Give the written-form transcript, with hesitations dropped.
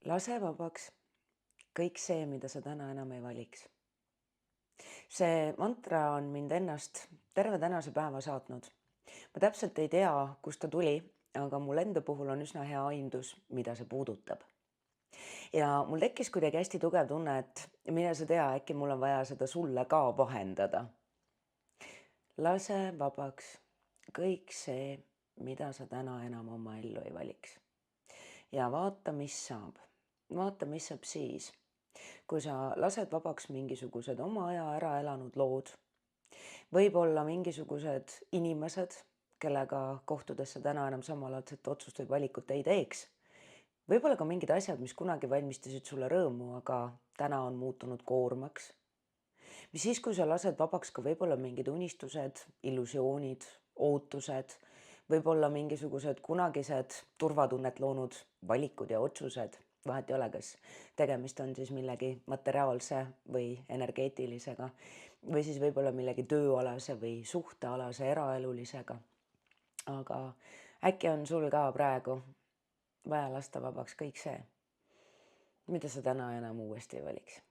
Lase vabaks kõik see, mida sa täna enam ei valiks. See mantra on mind ennast terve tänase päeva saatnud. Ma täpselt ei tea, kust ta tuli, aga mul enda puhul on üsna hea aimdus, mida see puudutab. Ja mul tekkis kuidagi hästi tugev tunne, et mine sa tea, äkki mul on vaja seda sulle ka vahendada. Lase vabaks kõik see, mida sa täna enam oma ellu ei valiks. Ja vaata, mis saab. Vaata, mis saab siis, kui sa lased vabaks mingisugused oma aja ära elanud lood, võib-olla mingisugused inimesed, kellega kohtudes sa täna enam samalaadset otsust või valikut ei teeks. Võib-olla ka mingid asjad, mis kunagi valmistasid sulle rõõmu, aga täna on muutunud koormaks. Mis siis, kui sa lased vabaks ka võib-olla mingid unistused, illusioonid, ootused, võib-olla mingisugused kunagised turvatunnet loonud valikud ja otsused. Vahet ei ole, kas tegemist on siis millegi materiaalse või energeetilisega või siis võib-olla millegi tööalase või suhtealase eraelulisega. Aga äkki on sul ka praegu vaja lasta vabaks kõik see, mida sa täna enam uuesti ei valiks.